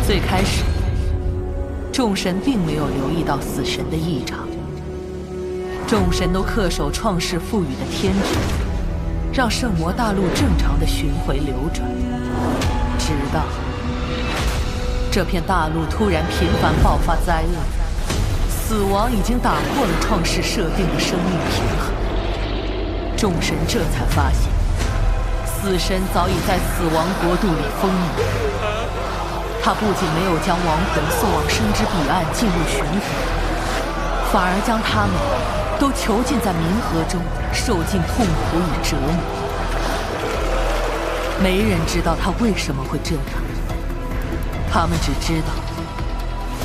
最开始，众神并没有留意到死神的异常，众神都恪守创世赋予的天职，让圣魔大陆正常的巡回流转。直到这片大陆突然频繁爆发灾厄，死亡已经打破了创世设定的生命平衡，众神这才发现，死神早已在死亡国度里封印。他不仅没有将亡魂送往生之彼岸进入巡回，反而将他们都囚禁在冥河中，受尽痛苦与折磨。没人知道他为什么会这样，他们只知道，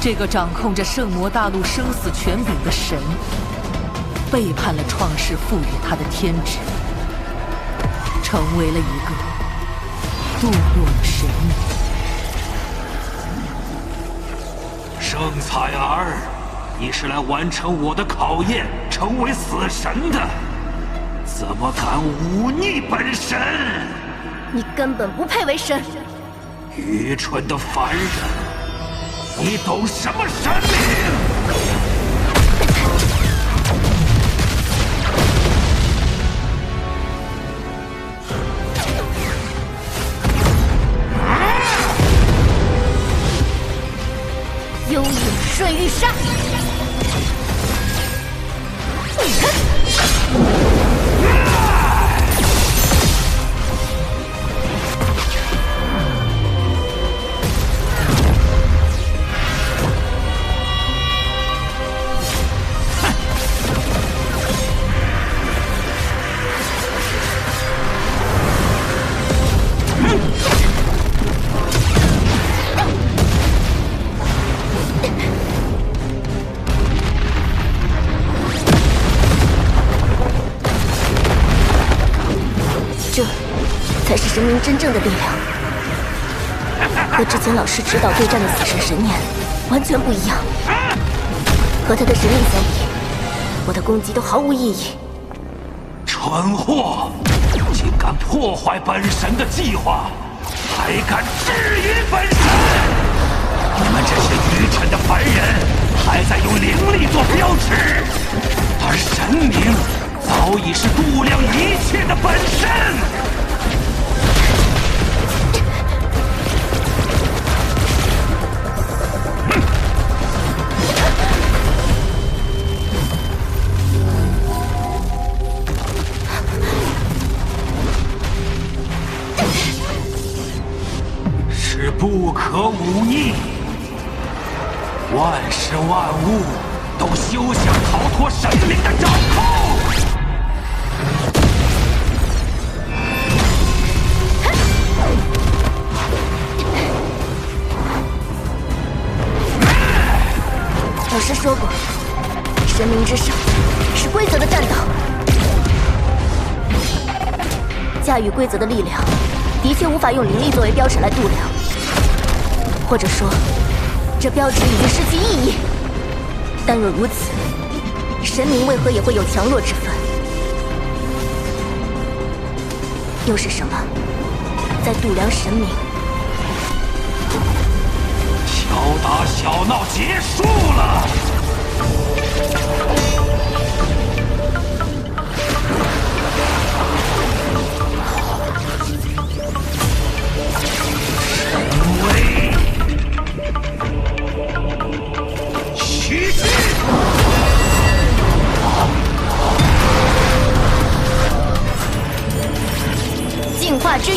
这个掌控着圣魔大陆生死权柄的神，背叛了创世赋予他的天职，成为了一个堕落的神明。圣采儿，你是来完成我的考验，成为死神的，怎么敢忤逆本神？你根本不配为神！愚蠢的凡人，你懂什么神明？幽影瞬玉杀！这才是神明真正的力量，和之前老师指导对战的死神神念完全不一样。和他的神力相比，我的攻击都毫无意义。蠢货，竟敢破坏本神的计划，还敢质疑本神！你们这些愚蠢的凡人，还在用灵力做标尺，而神明早已是度量一切的本身。是不可忤逆，万事万物都休想逃脱神灵的掌控。老师说过，神明之上是规则的战斗，驾驭规则的力量，的确无法用灵力作为标尺来度量，或者说，这标尺已经失去意义。但若如此，神明为何也会有强弱之分？又是什么在度量神明？小打小闹结束了。神威，奇迹！净化之玉，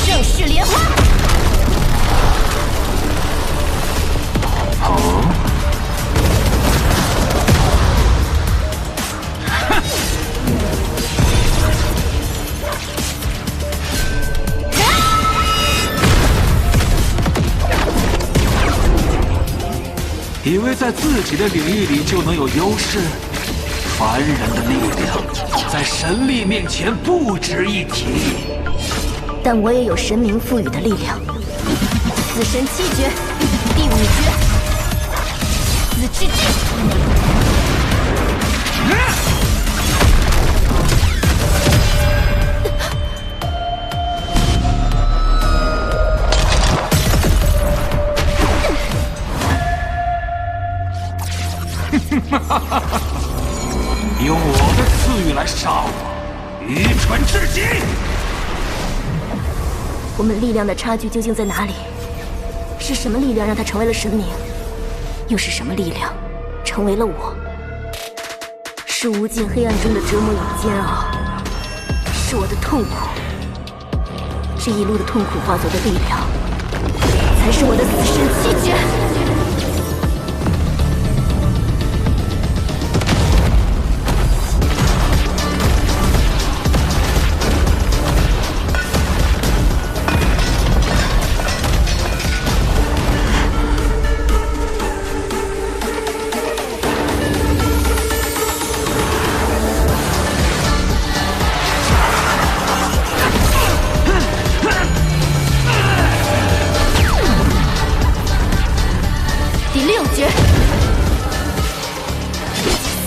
盛世莲花。以为在自己的领域里就能有优势，凡人的力量在神力面前不值一提。但我也有神明赋予的力量，死神七诀，第五诀，死之境。愚蠢至极！我们力量的差距究竟在哪里？是什么力量让他成为了神明？又是什么力量成为了我？是无尽黑暗中的折磨与煎熬，是我的痛苦。这一路的痛苦化作的力量，才是我的死神七诀。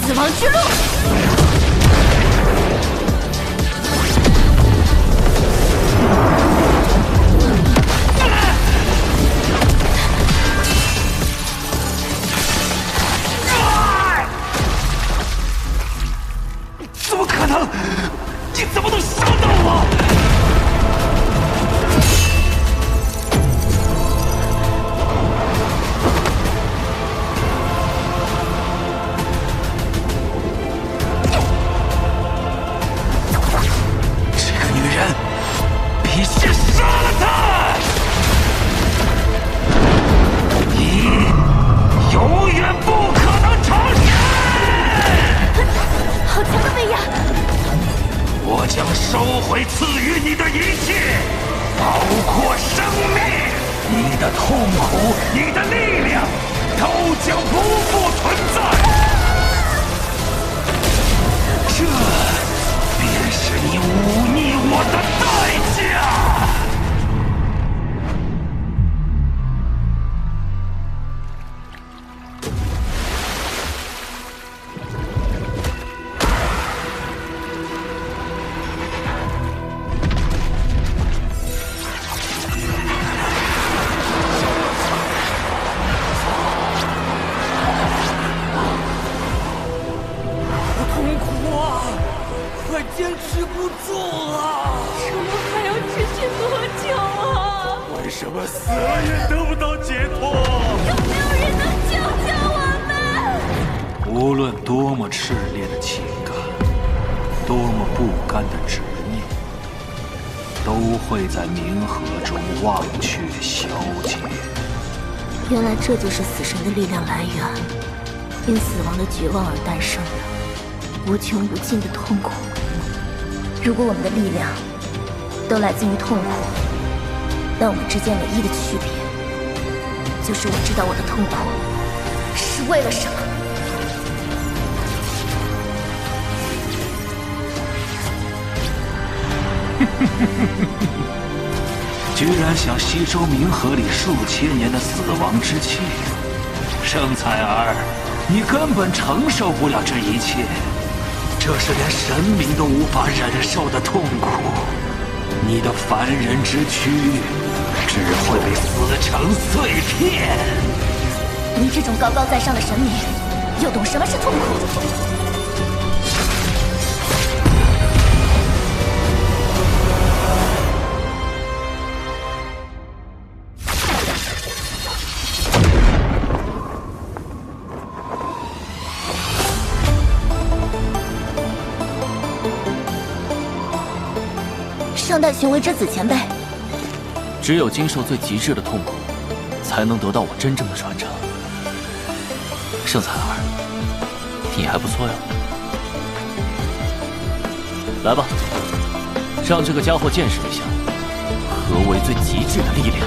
死亡之路。怎么可能？你怎么能伤到我？我将收回赐予你的一切，包括生命。你的痛苦，你的力量，都将不复存在。这便是你忤逆我的代价。坚持不住了！这路还要持续多久啊？为什么死了也得不到解脱？有没有人能救救我们？无论多么炽烈的情感，多么不甘的执念，都会在冥河中忘却消解。原来这就是死神的力量来源，因死亡的绝望而诞生的无穷无尽的痛苦。如果我们的力量都来自于痛苦，那我们之间唯一的区别，就是我知道我的痛苦是为了什么。居然想吸收冥河里数千年的死亡之气，圣采儿，你根本承受不了这一切。这是连神明都无法忍受的痛苦，你的凡人之躯只会被撕成碎片。你这种高高在上的神明，又懂什么是痛苦？上代寻为之子前辈，只有经受最极致的痛苦，才能得到我真正的传承。圣采儿，你还不错哟。来吧，让这个家伙见识一下何为最极致的力量。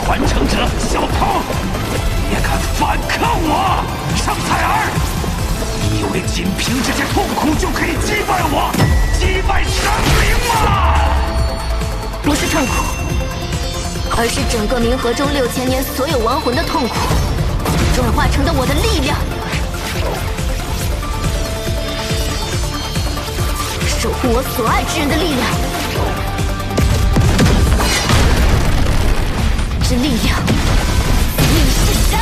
传承者小鹏，也敢反抗我，圣采儿！你以为仅凭这些痛苦就可以击败我，击败神灵吗？不是痛苦，而是整个冥河中6000年所有亡魂的痛苦，转化成的我的力量。我所爱之人的力量，这力量逆噬神。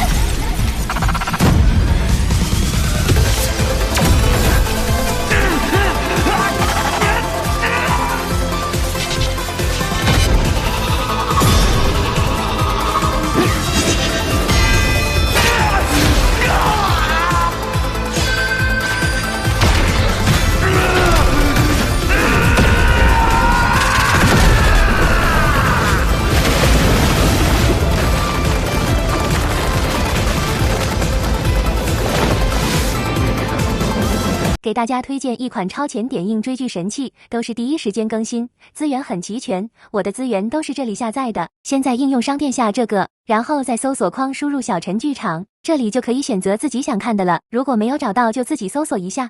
给大家推荐一款超前点映追剧神器，都是第一时间更新，资源很齐全，我的资源都是这里下载的。先在应用商店下这个，然后在搜索框输入小陈剧场，这里就可以选择自己想看的了。如果没有找到，就自己搜索一下。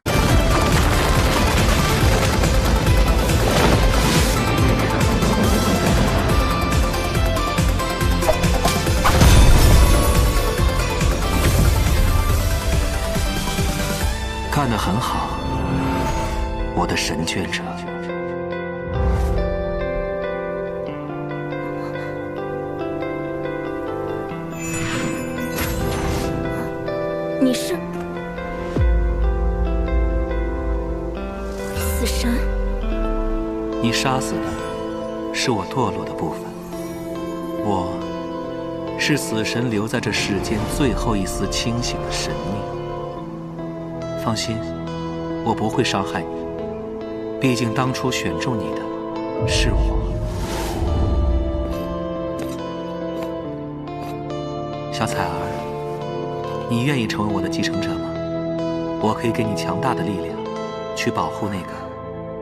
干得很好，我的神眷者。你是死神？你杀死的是我堕落的部分，我是死神留在这世间最后一丝清醒的神命。放心，我不会伤害你，毕竟当初选中你的是我。小彩儿，你愿意成为我的继承者吗？我可以给你强大的力量，去保护那个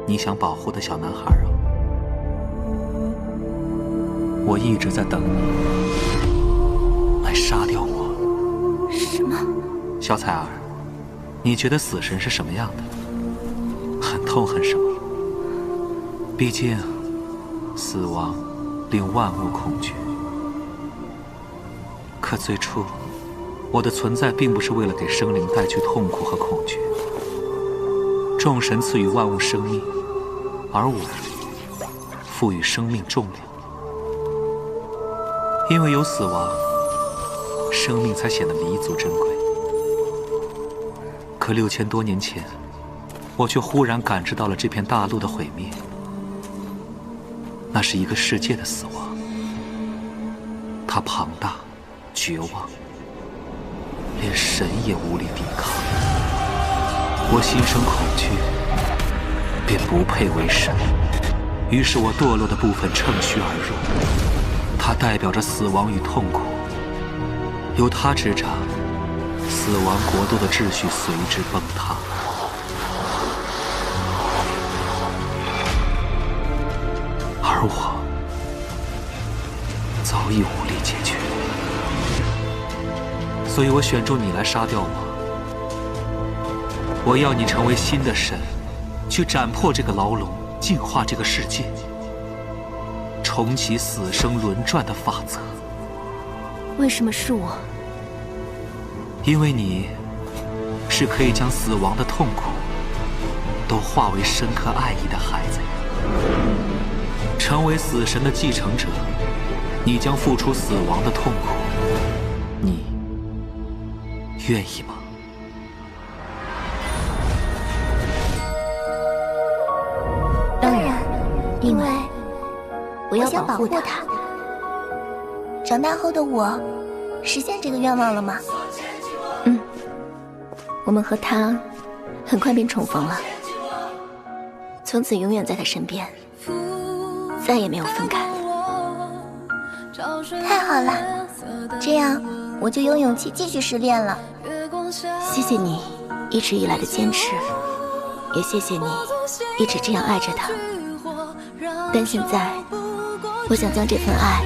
你想保护的小男孩哦。我一直在等你来杀掉我。什么？小彩儿，你觉得死神是什么样的？很痛恨什么？毕竟，死亡令万物恐惧。可最初，我的存在并不是为了给生灵带去痛苦和恐惧。众神赐予万物生命，而我赋予生命重量。因为有死亡，生命才显得弥足珍贵。可6000多年前，我却忽然感知到了这片大陆的毁灭。那是一个世界的死亡，它庞大、绝望，连神也无力抵抗。我心生恐惧，便不配为神。于是我堕落的部分乘虚而入，它代表着死亡与痛苦，由它执掌，死亡国度的秩序随之崩塌。而我早已无力解决，所以我选中你来杀掉我。我要你成为新的神，去斩破这个牢笼，净化这个世界，重启死生轮转的法则。为什么是我？因为你是可以将死亡的痛苦都化为深刻爱意的孩子。成为死神的继承者，你将付出死亡的痛苦，你愿意吗？当然，因为我要保护他。长大后的我，实现这个愿望了吗？我们和他很快便重逢了，从此永远在他身边，再也没有分开。太好了，这样我就有勇气继续失恋了。谢谢你一直以来的坚持，也谢谢你一直这样爱着他。但现在，我想将这份爱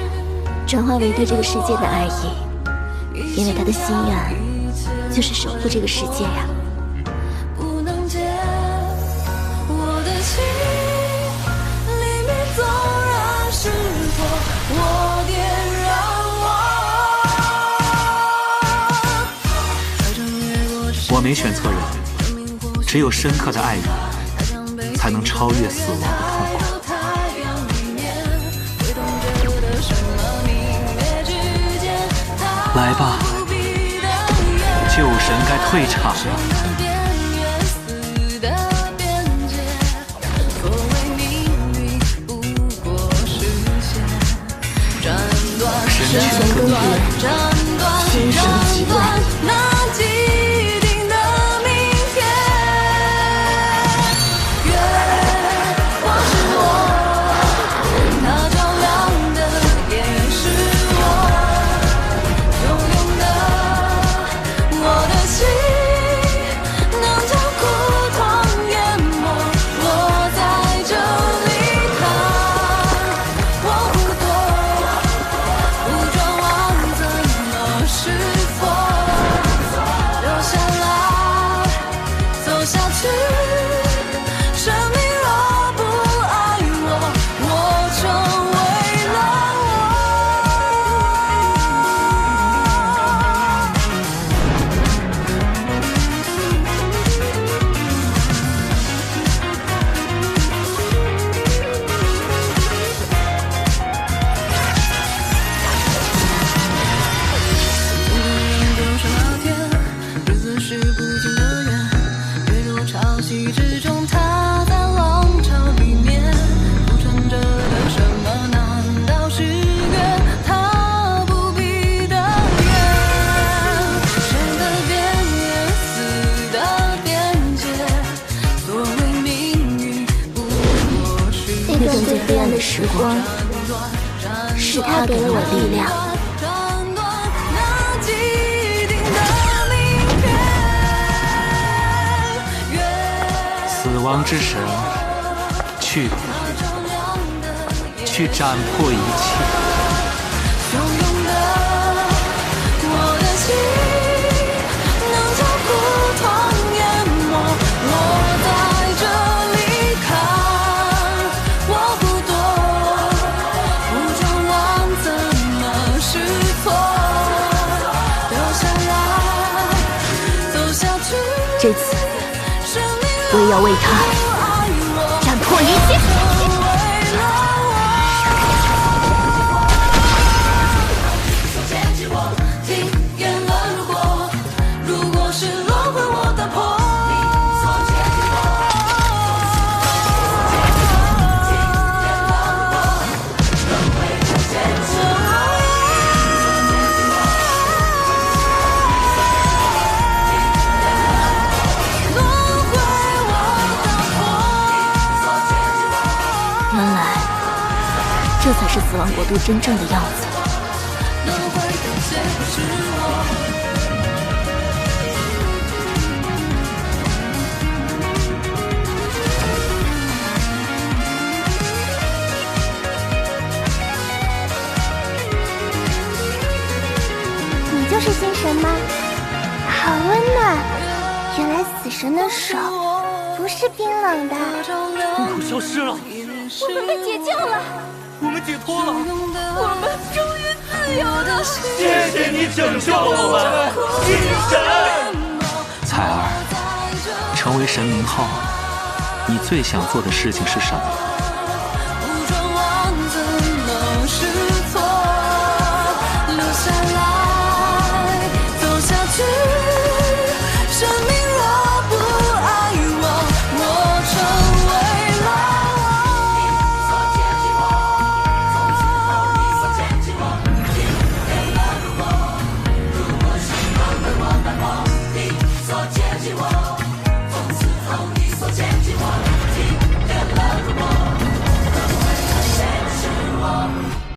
转化为对这个世界的爱意，因为他的心愿就是守护这个世界呀。我没选错人，只有深刻的爱人，才能超越死亡的痛苦。来吧，旧神该退场了。神权更迭，天神极乱。时光是他给了我力量。死亡之神，去吧，去斩破一切。这次，我也要为他斩破一切。这才是死亡国度真正的样子。你就是星神吗？好温暖。原来死神的手不是冰冷的。痛苦消失了，我们被解救了。我们解脱了，我们终于自由了！谢谢你拯救我们，星神。彩儿，成为神明后，你最想做的事情是什么？